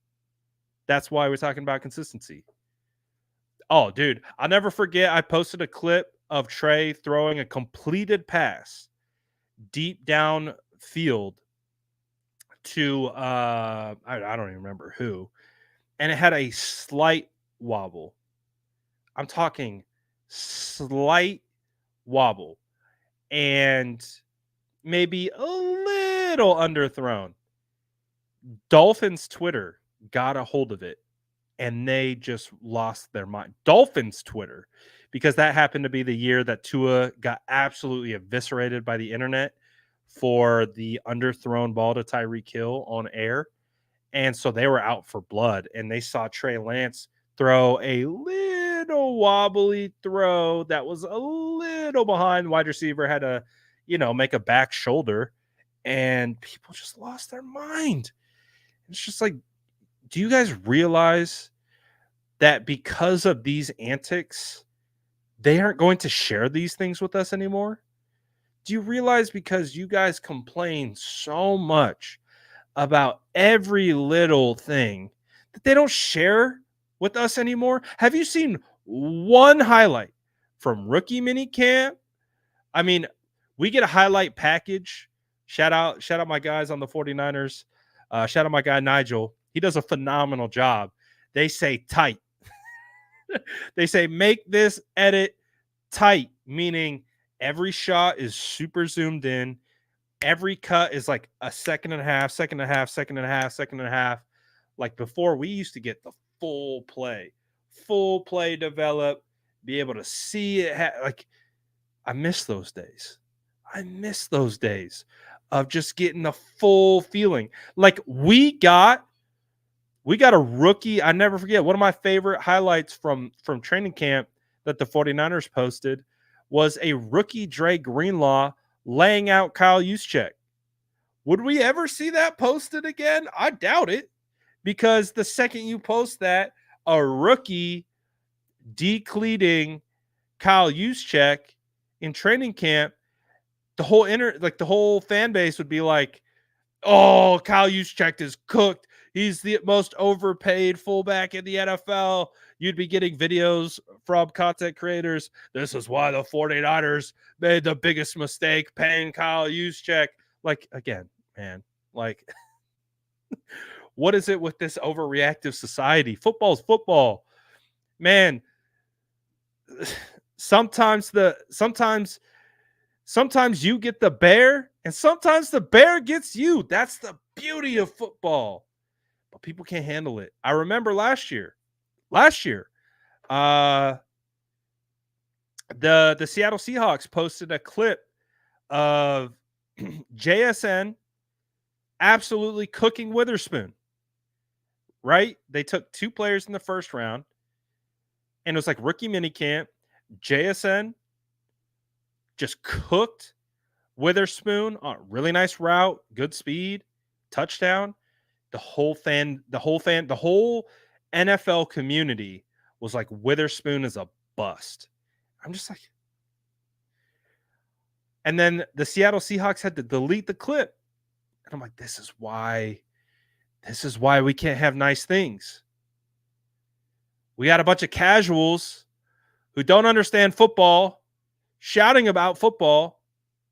That's why we're talking about consistency. Oh, dude, I'll never forget. I posted a clip of Trey throwing a completed pass deep down field to I don't even remember who. and it had a slight wobble. I'm talking slight wobble and maybe a little underthrown. Dolphins Twitter got a hold of it and they just lost their mind. Dolphins Twitter, because that happened to be the year that Tua got absolutely eviscerated by the internet for the underthrown ball to Tyreek Hill on air. And so they were out for blood and they saw Trey Lance throw a little wobbly throw that was a little behind. Wide receiver had to, make a back shoulder, and people just lost their mind. It's just like, do you guys realize that because of these antics, they aren't going to share these things with us anymore? Do you realize because you guys complain so much about every little thing that they don't share with us anymore? Have you seen one highlight from rookie minicamp? I mean, we get a highlight package. Shout out my guys on the 49ers. Shout out my guy Nigel. He does a phenomenal job. They say tight. They say make this edit tight, meaning every shot is super zoomed in. Every cut is like a second and a half, second and a half, second and a half, second and a half. Like before, we used to get the full play develop, be able to see it. Like, I miss those days. I miss those days of just getting the full feeling. Like we got a rookie. I never forget. One of my favorite highlights from training camp that the 49ers posted was a rookie Dre Greenlaw laying out Kyle Juszczyk. Would we ever see that posted again? I doubt it, because the second you post that, a rookie decleating Kyle Juszczyk in training camp, the whole fan base would be like, "Oh, Kyle Juszczyk is cooked. He's the most overpaid fullback in the NFL." You'd be getting videos from content creators. This is why the 49ers made the biggest mistake paying Kyle Juszczyk. Like, again, man, like, what is it with this overreactive society? Football's football. Man, sometimes you get the bear and sometimes the bear gets you. That's the beauty of football. But people can't handle it. I remember last year, the Seattle Seahawks posted a clip of JSN absolutely cooking Witherspoon. Right? They took two players in the first round, and it was like rookie minicamp. JSN just cooked Witherspoon on a really nice route, good speed, touchdown. The whole NFL community was like, Witherspoon is a bust. I'm just like, and then the Seattle Seahawks had to delete the clip. And I'm like, this is why we can't have nice things. We got a bunch of casuals who don't understand football shouting about football,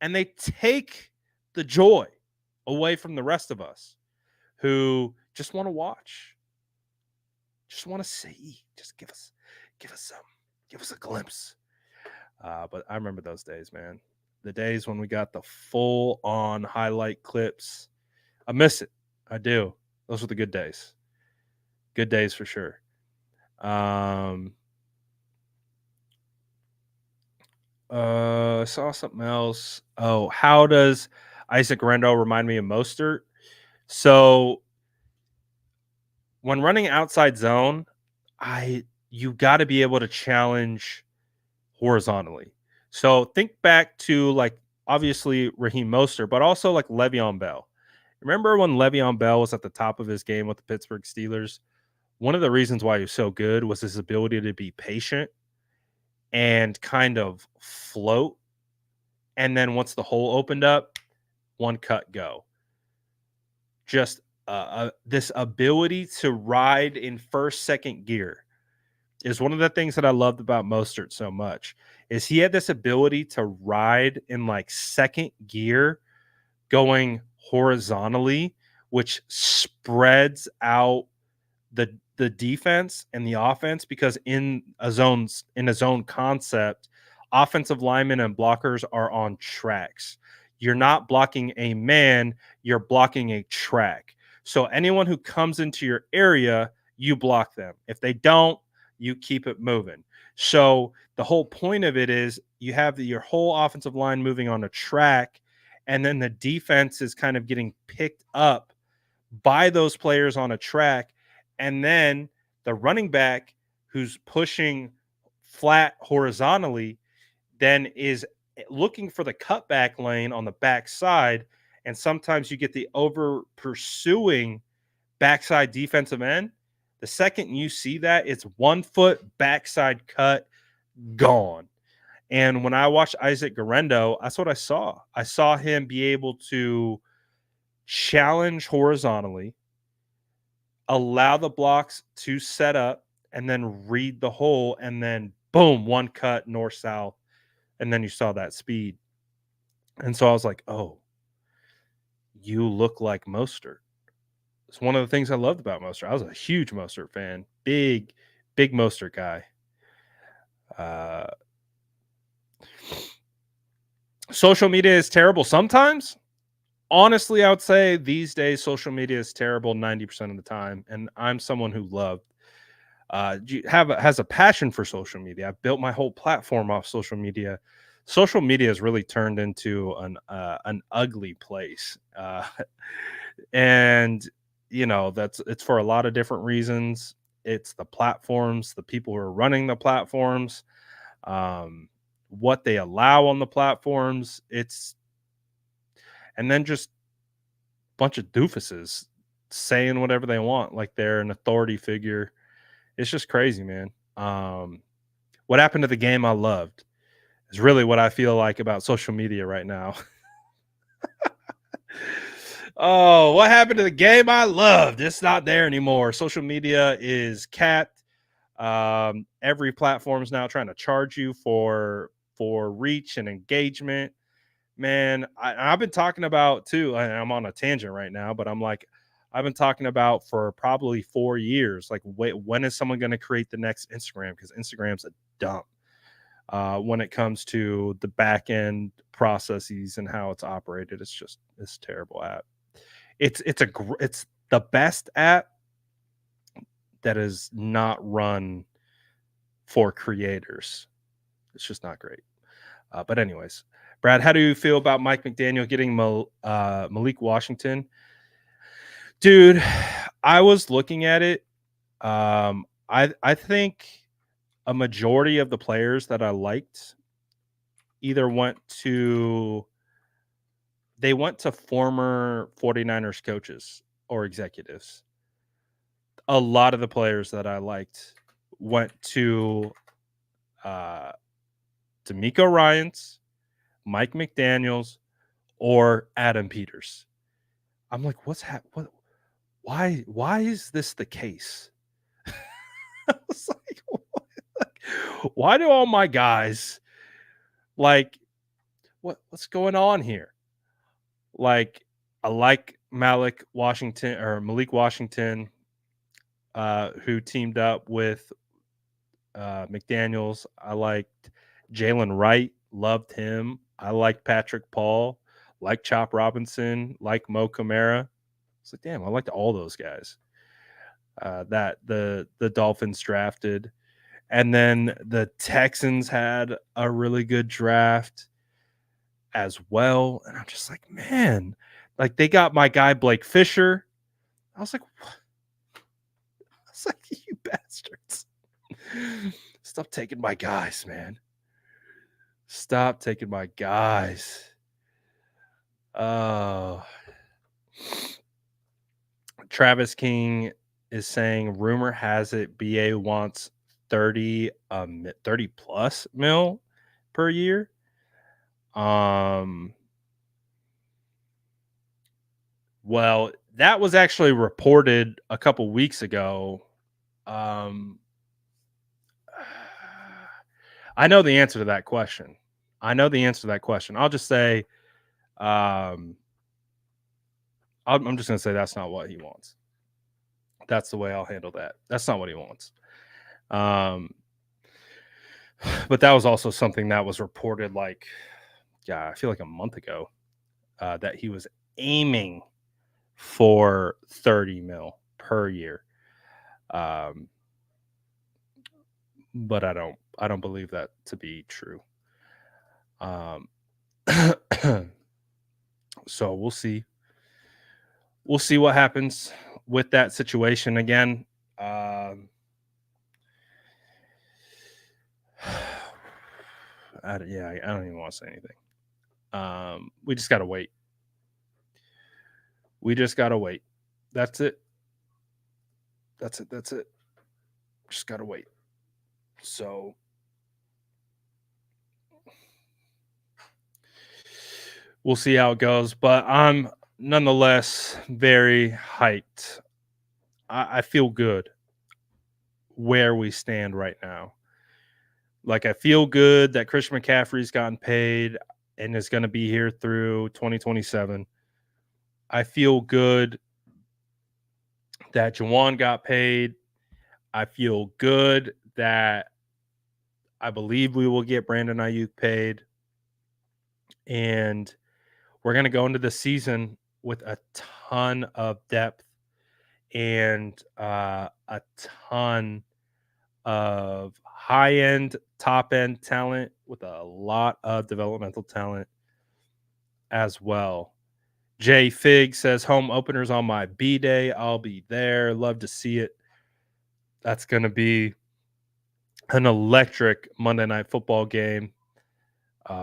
and they take the joy away from the rest of us who just want to watch, just want to see, just give us a glimpse. But I remember those days, man. The days when we got the full on highlight clips. I miss it. I do. Those were the good days. Good days for sure. I saw something else. Oh, how does Isaac Rendo remind me of Mostert? So when running outside zone, you got to be able to challenge horizontally. So think back to, like, obviously Raheem Mostert, but also like Le'Veon Bell. Remember when Le'Veon Bell was at the top of his game with the Pittsburgh Steelers? One of the reasons why he was so good was his ability to be patient and kind of float. And then once the hole opened up, one cut, go. Just this ability to ride in first, second gear is one of the things that I loved about Mostert so much. Is he had this ability to ride in like second gear, going horizontally, which spreads out the defense and the offense, because in a zone concept, offensive linemen and blockers are on tracks. You're not blocking a man, you're blocking a track. So anyone who comes into your area, you block them. If they don't, you keep it moving. So the whole point of it is you have your whole offensive line moving on a track, and then the defense is kind of getting picked up by those players on a track, and then the running back who's pushing flat horizontally then is looking for the cutback lane on the backside, and sometimes you get the over pursuing backside defensive end. The second you see that, it's 1 foot backside cut, gone. And when I watched Isaac Guerrero, that's what I saw. I saw him be able to challenge horizontally, allow the blocks to set up, and then read the hole, and then boom, one cut north south, and then you saw that speed. And so I was like, oh, you look like Mostert. It's one of the things I loved about Mostert. I was a huge Mostert fan, big Mostert guy. Social media is terrible sometimes. Honestly, I would say these days social media is terrible 90% of the time, and I'm someone who has a passion for social media. I've built my whole platform off social media. Social media has really turned into an ugly place, and it's for a lot of different reasons. It's the platforms, the people who are running the platforms, what they allow on the platforms. And then just a bunch of doofuses saying whatever they want, like they're an authority figure. It's just crazy, man. What happened to the game I loved is really what I feel like about social media right now. Oh, what happened to the game I loved? It's not there anymore. Social media is capped. Every platform is now trying to charge you for reach and engagement. Man, I've been talking about too, and I'm on a tangent right now, but I've been talking about for probably 4 years, like, wait, when is someone going to create the next Instagram? Because Instagram's a dump when it comes to the back end processes and how it's operated. It's a terrible app. It's the best app that is not run for creators. It's just not great. But anyways, Brad, how do you feel about Mike McDaniel getting Malik Washington? Dude, I was looking at it. I think a majority of the players that I liked either went to former 49ers coaches or executives. A lot of the players that I liked went to D'Amico Ryans, Mike McDaniels, or Adam Peters. I'm like, why is this the case? I was like, why do all my guys, like, what's going on here? Like, I like Malik Washington, who teamed up with McDaniels. I liked Jalen Wright, loved him. I liked Patrick Paul, like Chop Robinson, like Mo Camara. It's like, damn, I liked all those guys that the Dolphins drafted. And then the Texans had a really good draft as well. And I'm just like, man, like, they got my guy Blake Fisher. I was like, what? I was like, you bastards. Stop taking my guys, man. Stop taking my guys. Travis King is saying, rumor has it BA wants 30 plus mil per year. Well, that was actually reported a couple weeks ago. I know the answer to that question. I'll just say, I'm just going to say that's not what he wants. That's the way I'll handle that. That's not what he wants. But that was also something that was reported I feel like a month ago, that he was aiming for 30 mil per year. But I don't believe that to be true. So we'll see. We'll see what happens with that situation again. I don't even want to say anything. We just gotta wait. That's it. Just gotta wait. So we'll see how it goes. But I'm nonetheless very hyped. I feel good where we stand right now. Like, I feel good that Christian McCaffrey's gotten paid and is going to be here through 2027. I feel good that Juwan got paid. I feel good that I believe we will get Brandon Aiyuk paid. And we're going to go into the season with a ton of depth and a ton of high-end, top-end talent with a lot of developmental talent as well. Jay Fig says, home openers on my B-Day. I'll be there. Love to see it. That's going to be an electric Monday Night Football game.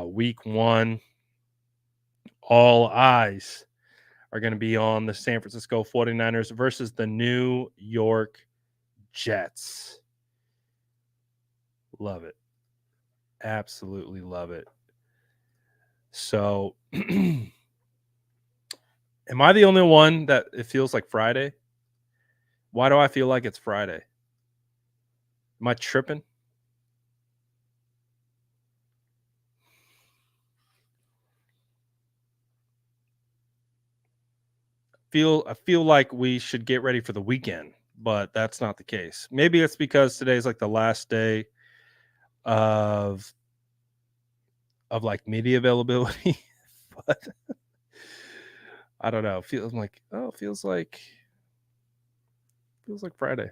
Week 1. All eyes are going to be on the San Francisco 49ers versus the New York Jets. Love it. Absolutely love it. So, am I the only one that it feels like Friday? Why do I feel like it's Friday? Am I tripping? I feel like we should get ready for the weekend, but that's not the case. Maybe it's because today's like the last day of like media availability, but I don't know. Feels like Friday.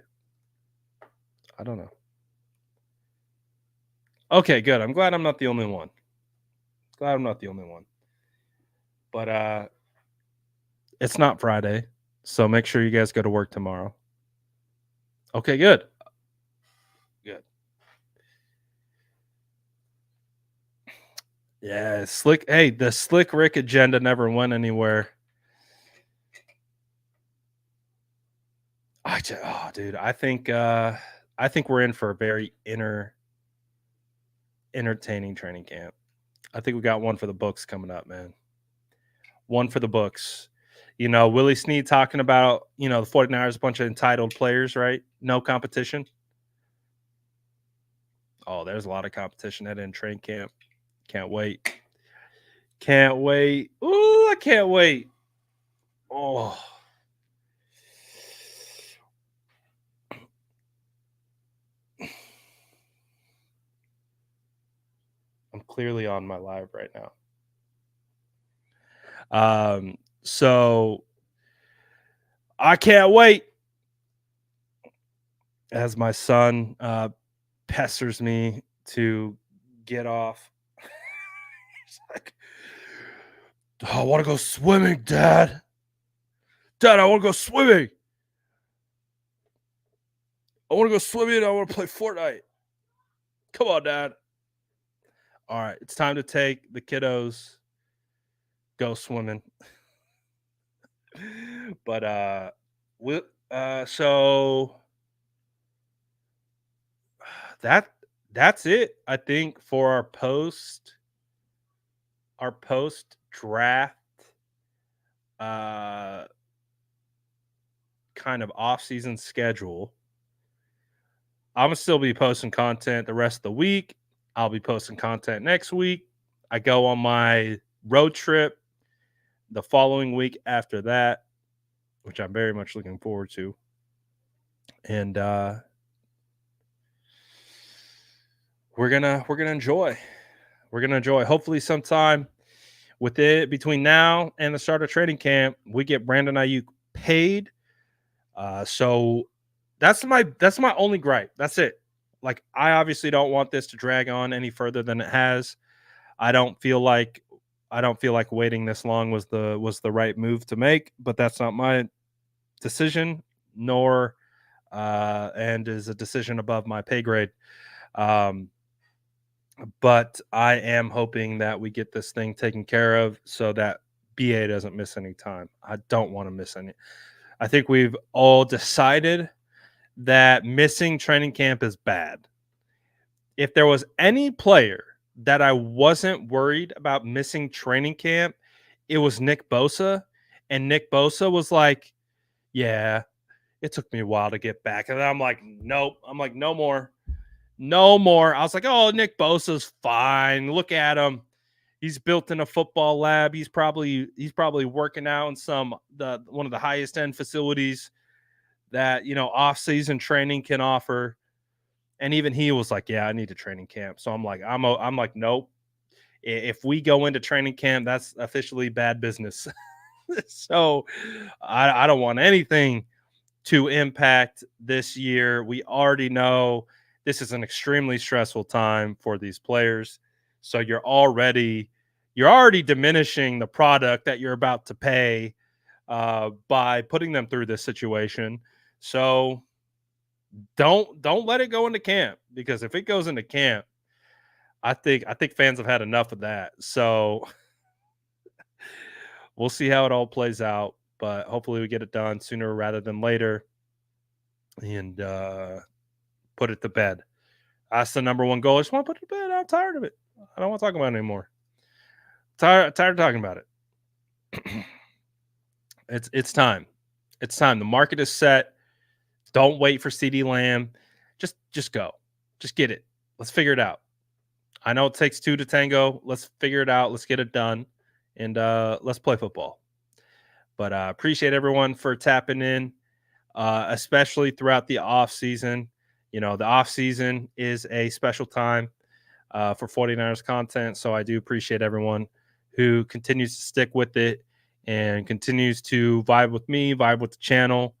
I don't know. Okay, good. I'm glad I'm not the only one. But it's not Friday, so make sure you guys go to work tomorrow. Okay, good. Yeah, slick. Hey, the Slick Rick agenda never went anywhere. Dude, I think we're in for a very entertaining training camp. I think we got one for the books coming up, man. One for the books. Willie Snead talking about, the 49ers, a bunch of entitled players, right? No competition. Oh, there's a lot of competition heading in training camp. Can't wait. Ooh, I can't wait. Oh. I'm clearly on my live right now. So I can't wait as my son pesters me to get off. He's like, I want to go swimming, Dad. Dad, I want to go swimming. I want to go swimming. I want to play Fortnite. Come on, Dad. All right, it's time to take the kiddos, go swimming. But so that's it, I think, for our post draft kind of off-season schedule. I'm gonna still be posting content the rest of the week. I'll be posting content next week. I go on my road trip the following week after that, which I'm very much looking forward to. And we're gonna enjoy. We're gonna enjoy. Hopefully, sometime with it between now and the start of training camp, we get Brandon Aiyuk paid. So that's my only gripe. That's it. Like, I obviously don't want this to drag on any further than it has. I don't feel like waiting this long was the right move to make, but that's not my decision, nor and is a decision above my pay grade. But I am hoping that we get this thing taken care of so that BA doesn't miss any time. I don't want to miss any. I think we've all decided that missing training camp is bad. If there was any player that I wasn't worried about missing training camp, it was Nick Bosa. And Nick Bosa was like, yeah, it took me a while to get back. And I'm like, nope. I'm like, no more. No more. I was like, oh, Nick Bosa's fine. Look at him. He's built in a football lab. He's probably working out in one of the highest end facilities that, off-season training can offer. And even he was like, yeah, I need a training camp. So I'm like, nope. If we go into training camp, that's officially bad business. So I don't want anything to impact this year. We already know this is an extremely stressful time for these players. So you're already diminishing the product that you're about to pay by putting them through this situation. So don't let it go into camp, because if it goes into camp, I think fans have had enough of that. So we'll see how it all plays out, but hopefully we get it done sooner rather than later and put it to bed. That's the number one goal. I just want to put it to bed. I'm tired of it. I don't want to talk about it anymore. Tired of talking about it. It's time. It's time. The market is set. Don't wait for CeeDee Lamb. Just go. Just get it. Let's figure it out. I know it takes two to tango. Let's figure it out. Let's get it done. And let's play football. But appreciate everyone for tapping in, especially throughout the off season. The off season is a special time for 49ers content. So I do appreciate everyone who continues to stick with it and continues to vibe with me, vibe with the channel.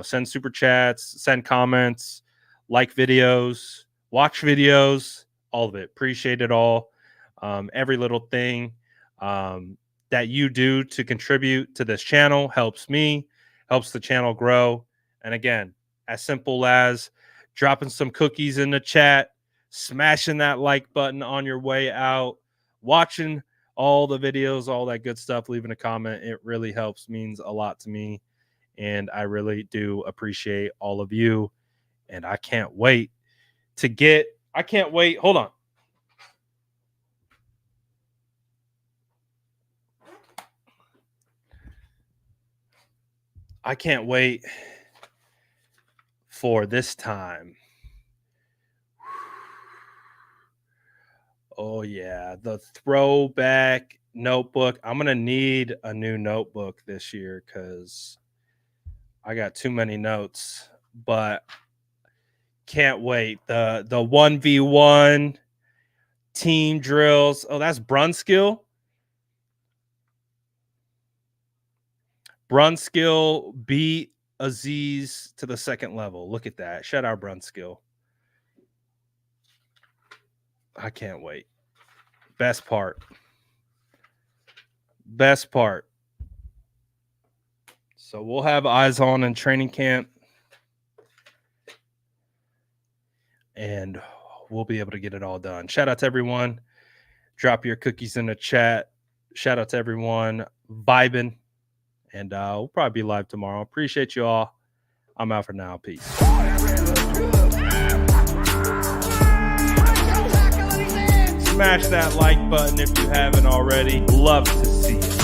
Send super chats, send comments, like videos, watch videos, all of it. Appreciate it all. Every little thing that you do to contribute to this channel helps me, helps the channel grow. And again, as simple as dropping some cookies in the chat, smashing that like button on your way out, watching all the videos, all that good stuff, leaving a comment. It really helps, means a lot to me. And I really do appreciate all of you. And I can't wait. Hold on. I can't wait for this time. Oh, yeah. The throwback notebook. I'm going to need a new notebook this year because I got too many notes. But can't wait. The 1v1 team drills. Oh, that's Brunskill. Brunskill beat Aziz to the second level. Look at that. Shout out Brunskill. I can't wait. Best part. So we'll have eyes on in training camp. And we'll be able to get it all done. Shout out to everyone. Drop your cookies in the chat. Shout out to everyone vibing. And we'll probably be live tomorrow. Appreciate you all. I'm out for now. Peace. Smash that like button if you haven't already. Love to see it.